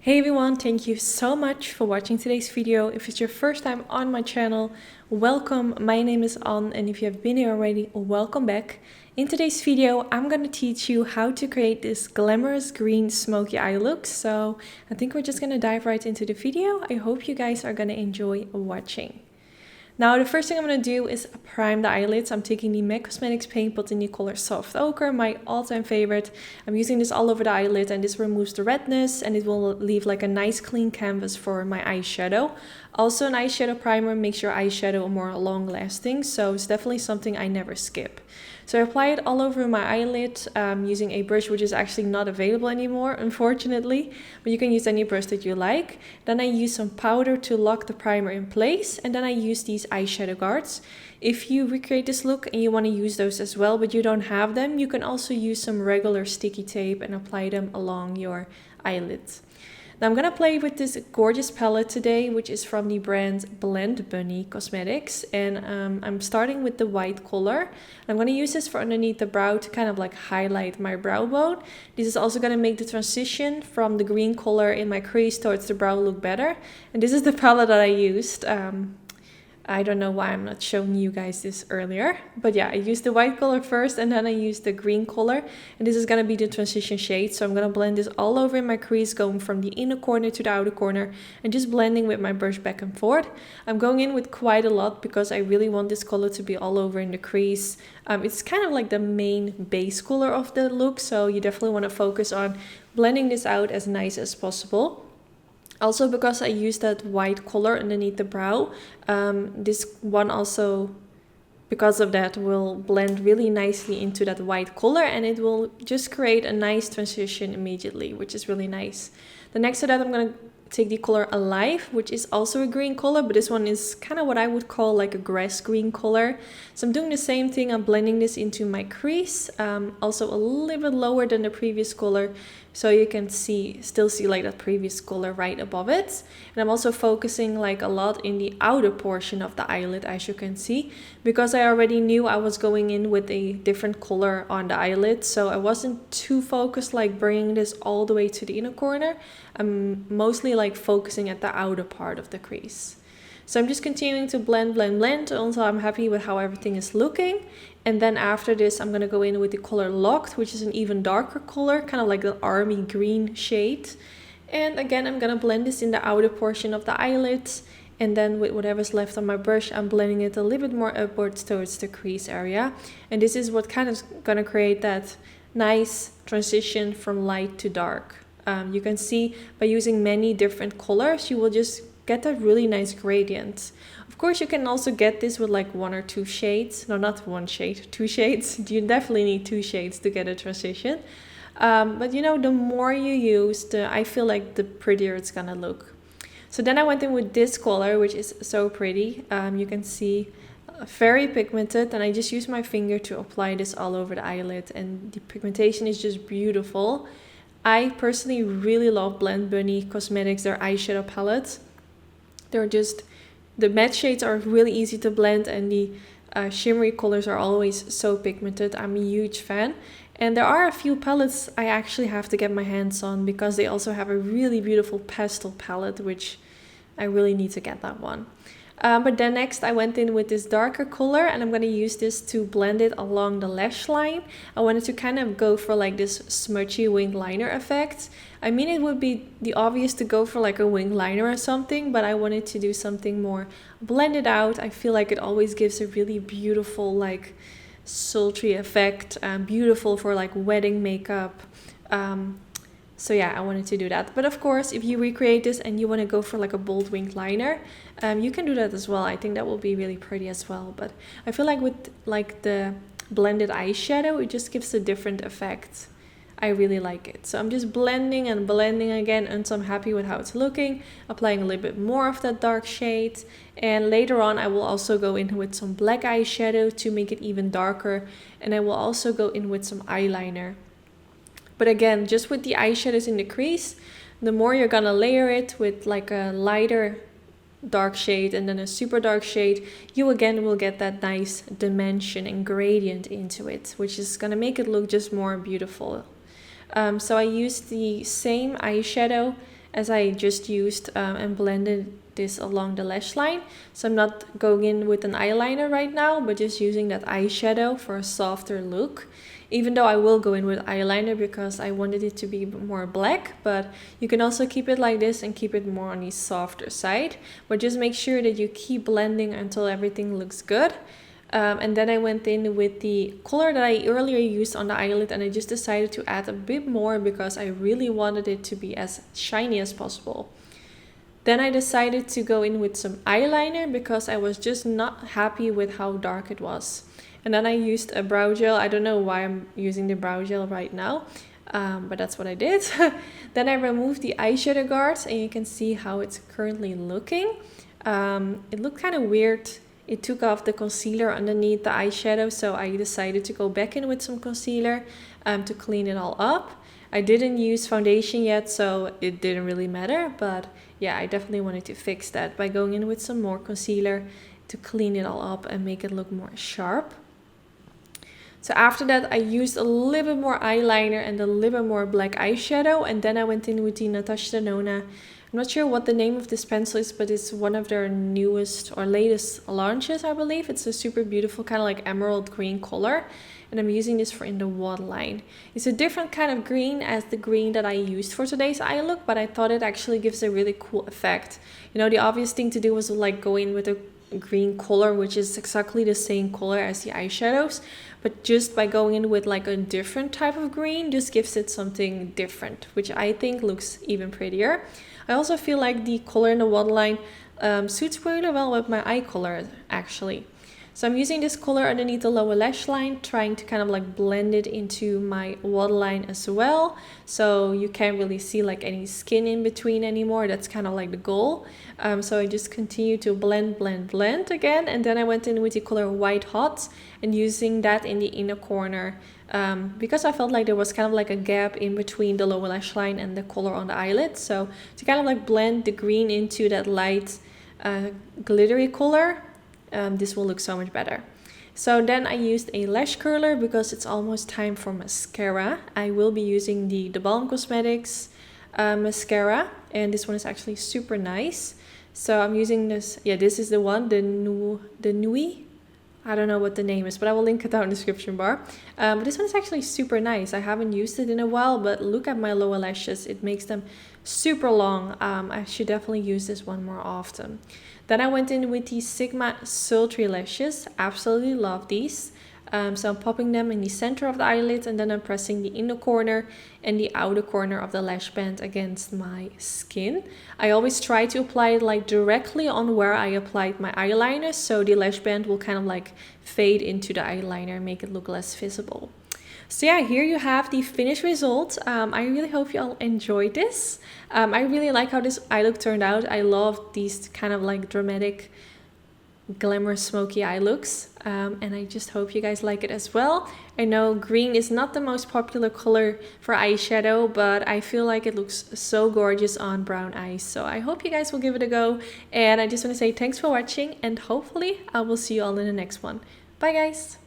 Hey everyone, thank you so much for watching today's video. If it's your first time on my channel, welcome. My name is Anne, and if you have been here already, welcome back. In today's video, I'm going to teach you how to create this glamorous green smoky eye look. So I think we're just going to dive right into the video. I hope you guys are going to enjoy watching. Now the first thing I'm going to do is prime the eyelids. I'm taking the MAC Cosmetics paint pot in the color Soft Ochre, my all-time favorite. I'm using this all over the eyelid and this removes the redness and it will leave like a nice clean canvas for my eyeshadow. Also an eyeshadow primer makes your eyeshadow more long lasting, so it's definitely something I never skip. So I apply it all over my eyelid using a brush which is actually not available anymore, unfortunately, but you can use any brush that you like. Then I use some powder to lock the primer in place, and then I use these eyeshadow guards. If you recreate this look and you want to use those as well, but you don't have them, you can also use some regular sticky tape and apply them along your eyelids. Now I'm gonna play with this gorgeous palette today, which is from the brand Blend Bunny Cosmetics, and I'm starting with the white color. I'm gonna use this for underneath the brow to kind of like highlight my brow bone. This is also gonna make the transition from the green color in my crease towards the brow look better. And this is the palette that I used. I don't know why I'm not showing you guys this earlier, but yeah, I used the white color first and then I used the green color, and this is going to be the transition shade. So I'm going to blend this all over in my crease, going from the inner corner to the outer corner and just blending with my brush back and forth. I'm going in with quite a lot because I really want this color to be all over in the crease. It's kind of like the main base color of the look, so you definitely want to focus on blending this out as nice as possible. Also, because I used that white color underneath the brow, this one also, because of that, will blend really nicely into that white color, and it will just create a nice transition immediately, which is really nice. The next to that, I'm going to take the color Alive, which is also a green color, but this one is kind of what I would call like a grass green color. So I'm doing the same thing. I'm blending this into my crease, also a little bit lower than the previous color, so you can still see like that previous color right above it. And I'm also focusing like a lot in the outer portion of the eyelid, as you can see, because I already knew I was going in with a different color on the eyelid, so I wasn't too focused like bringing this all the way to the inner corner. I'm mostly like focusing at the outer part of the crease. So I'm just continuing to blend until I'm happy with how everything is looking. And then after this, I'm going to go in with the color Locked, which is an even darker color, kind of like the army green shade. And again, I'm going to blend this in the outer portion of the eyelids. And then with whatever's left on my brush, I'm blending it a little bit more upwards towards the crease area. And this is what kind of going to create that nice transition from light to dark. You can see by using many different colors, you will just get that really nice gradient. Of course, you can also get this with like one or two shades. No, not one shade, two shades. You definitely need two shades to get a transition. But you know, the more you use, I feel like the prettier it's gonna look. So then I went in with this color, which is so pretty. You can see very pigmented, and I just used my finger to apply this all over the eyelid, and the pigmentation is just beautiful. I personally really love Blend Bunny Cosmetics, their eyeshadow palettes. The matte shades are really easy to blend, and the shimmery colors are always so pigmented. I'm a huge fan. And there are a few palettes I actually have to get my hands on because they also have a really beautiful pastel palette, which I really need to get that one. But then next I went in with this darker color, and I'm going to use this to blend it along the lash line. I wanted to kind of go for like this smudgy wing liner effect. I mean, it would be the obvious to go for like a wing liner or something, but I wanted to do something more blended out. I feel like it always gives a really beautiful like sultry effect, beautiful for like wedding makeup. So yeah, I wanted to do that. But of course, if you recreate this and you want to go for like a bold winged liner, you can do that as well. I think that will be really pretty as well. But I feel like with like the blended eyeshadow, it just gives a different effect. I really like it. So I'm just blending and blending again until I'm happy with how it's looking, applying a little bit more of that dark shade. And later on, I will also go in with some black eyeshadow to make it even darker. And I will also go in with some eyeliner. But again, just with the eyeshadows in the crease, the more you're gonna layer it with like a lighter dark shade and then a super dark shade, you again will get that nice dimension and gradient into it, which is gonna make it look just more beautiful. So I used the same eyeshadow as I just used and blended this along the lash line. So I'm not going in with an eyeliner right now, but just using that eyeshadow for a softer look. Even though I will go in with eyeliner because I wanted it to be more black, but you can also keep it like this and keep it more on the softer side. But just make sure that you keep blending until everything looks good. And then I went in with the color that I earlier used on the eyelid, and I just decided to add a bit more because I really wanted it to be as shiny as possible. Then I decided to go in with some eyeliner because I was just not happy with how dark it was. And then I used a brow gel. I don't know why I'm using the brow gel right now, but that's what I did. Then I removed the eyeshadow guards, and you can see how it's currently looking. It looked kind of weird. It took off the concealer underneath the eyeshadow, so I decided to go back in with some concealer to clean it all up. I didn't use foundation yet, so it didn't really matter, but yeah, I definitely wanted to fix that by going in with some more concealer to clean it all up and make it look more sharp. So after that, I used a little bit more eyeliner and a little bit more black eyeshadow, and then I went in with the Natasha Denona. I'm not sure what the name of this pencil is, but it's one of their newest or latest launches, I believe. It's a super beautiful kind of like emerald green color, and I'm using this for in the waterline. It's a different kind of green as the green that I used for today's eye look, but I thought it actually gives a really cool effect. You know, the obvious thing to do was like go in with a green color, which is exactly the same color as the eyeshadows, but just by going in with like a different type of green just gives it something different, which I think looks even prettier. I also feel like the color in the waterline suits really well with my eye color actually. So I'm using this color underneath the lower lash line, trying to kind of like blend it into my waterline as well. So you can't really see like any skin in between anymore. That's kind of like the goal. So I just continue to blend again. And then I went in with the color White Hot and using that in the inner corner. Because I felt like there was kind of like a gap in between the lower lash line and the color on the eyelid. So to kind of like blend the green into that light glittery color, this will look so much better. So then I used a lash curler because it's almost time for mascara. I will be using the Balm Cosmetics mascara, and this one is actually super nice. So I'm using this, yeah, this is the one, the Nui. I don't know what the name is, but I will link it down in the description bar. But this one is actually super nice. I haven't used it in a while, but look at my lower lashes. It makes them super long. I should definitely use this one more often. Then I went in with the Sigma Sultry lashes. Absolutely love these. So I'm popping them in the center of the eyelid, and then I'm pressing the inner corner and the outer corner of the lash band against my skin. I always try to apply it like directly on where I applied my eyeliner, so the lash band will kind of like fade into the eyeliner and make it look less visible. So yeah, here you have the finished result. I really hope you all enjoyed this. I really like how this eye look turned out. I love these kind of like dramatic, glamorous, smoky eye looks. And I just hope you guys like it as well. I know green is not the most popular color for eyeshadow, but I feel like it looks so gorgeous on brown eyes. So I hope you guys will give it a go. And I just want to say thanks for watching, and hopefully I will see you all in the next one. Bye guys!